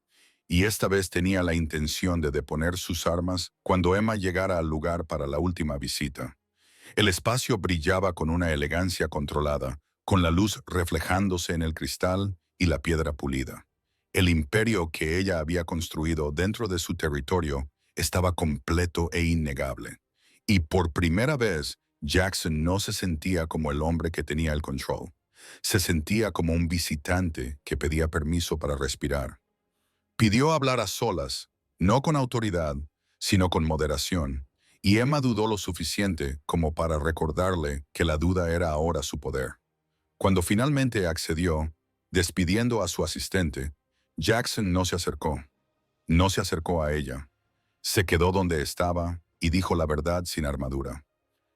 y esta vez tenía la intención de deponer sus armas cuando Emma llegara al lugar para la última visita. El espacio brillaba con una elegancia controlada, con la luz reflejándose en el cristal y la piedra pulida. El imperio que ella había construido dentro de su territorio estaba completo e innegable. Y por primera vez, Jackson no se sentía como el hombre que tenía el control. Se sentía como un visitante que pedía permiso para respirar. Pidió hablar a solas, no con autoridad, sino con moderación, y Emma dudó lo suficiente como para recordarle que la duda era ahora su poder. Cuando finalmente accedió, despidiendo a su asistente, Jackson no se acercó. No se acercó a ella. Se quedó donde estaba y dijo la verdad sin armadura.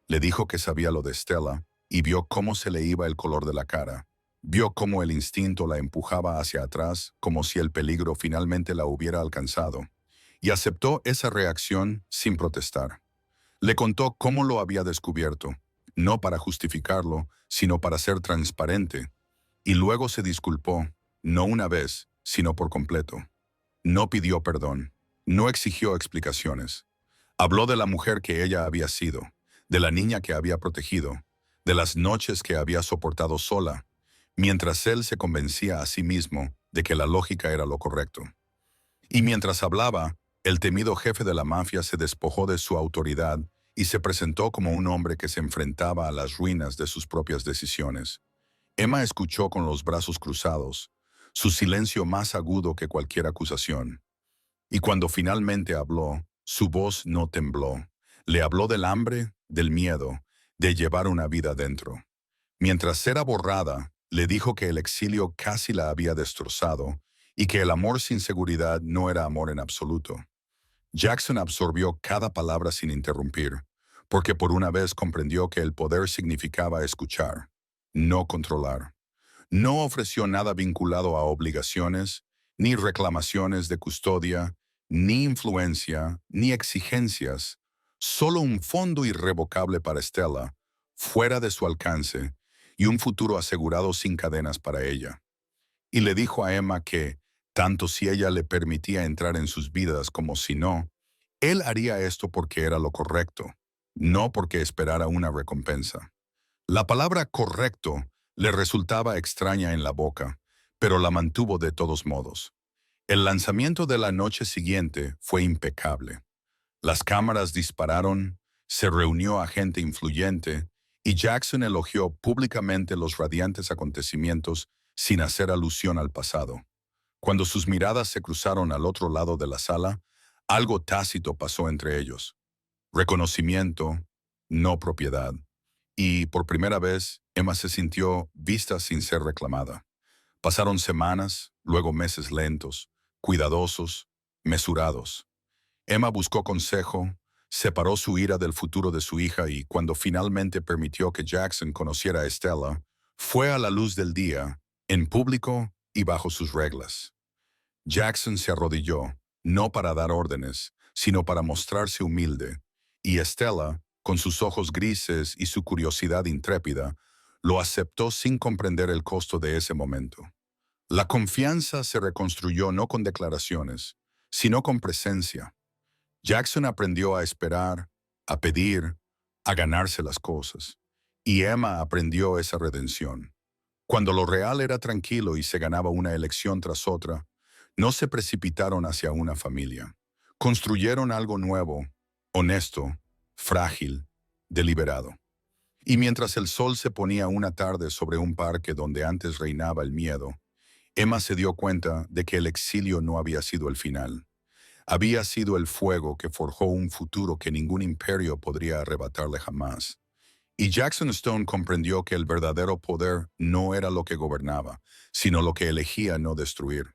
Le dijo que sabía lo de Stella y vio cómo se le iba el color de la cara. Vio cómo el instinto la empujaba hacia atrás como si el peligro finalmente la hubiera alcanzado. Y aceptó esa reacción sin protestar. Le contó cómo lo había descubierto, no para justificarlo, sino para ser transparente. Y luego se disculpó, no una vez, sino por completo. No pidió perdón, no exigió explicaciones. Habló de la mujer que ella había sido, de la niña que había protegido, de las noches que había soportado sola, mientras él se convencía a sí mismo de que la lógica era lo correcto. Y mientras hablaba, el temido jefe de la mafia se despojó de su autoridad y se presentó como un hombre que se enfrentaba a las ruinas de sus propias decisiones. Emma escuchó con los brazos cruzados, su silencio más agudo que cualquier acusación. Y cuando finalmente habló, su voz no tembló. Le habló del hambre, del miedo, de llevar una vida dentro. Mientras era borrada, le dijo que el exilio casi la había destrozado y que el amor sin seguridad no era amor en absoluto. Jackson absorbió cada palabra sin interrumpir, porque por una vez comprendió que el poder significaba escuchar, no controlar. No ofreció nada vinculado a obligaciones, ni reclamaciones de custodia, ni influencia, ni exigencias, solo un fondo irrevocable para Stella, fuera de su alcance, y un futuro asegurado sin cadenas para ella. Y le dijo a Emma que, tanto si ella le permitía entrar en sus vidas como si no, Él haría esto porque era lo correcto, no porque esperara una recompensa. La palabra correcto le resultaba extraña en la boca, pero la mantuvo de todos modos. El lanzamiento de la noche siguiente fue impecable. Las cámaras dispararon, se reunió a gente influyente y Jackson elogió públicamente los radiantes acontecimientos sin hacer alusión al pasado. Cuando sus miradas se cruzaron al otro lado de la sala, algo tácito pasó entre ellos. Reconocimiento, no propiedad. Y por primera vez, Emma se sintió vista sin ser reclamada. Pasaron semanas, luego meses lentos, cuidadosos, mesurados. Emma buscó consejo, separó su ira del futuro de su hija y cuando finalmente permitió que Jackson conociera a Estela, fue a la luz del día, en público y bajo sus reglas. Jackson se arrodilló, no para dar órdenes, sino para mostrarse humilde, y Estela, con sus ojos grises y su curiosidad intrépida, lo aceptó sin comprender el costo de ese momento. La confianza se reconstruyó no con declaraciones, sino con presencia. Jackson aprendió a esperar, a pedir, a ganarse las cosas, y Emma aprendió esa redención. Cuando lo real era tranquilo y se ganaba una elección tras otra, no se precipitaron hacia una familia. Construyeron algo nuevo, honesto, frágil, deliberado. Y mientras el sol se ponía una tarde sobre un parque donde antes reinaba el miedo, Emma se dio cuenta de que el exilio no había sido el final. Había sido el fuego que forjó un futuro que ningún imperio podría arrebatarle jamás. Y Jackson Stone comprendió que el verdadero poder no era lo que gobernaba, sino lo que elegía no destruir.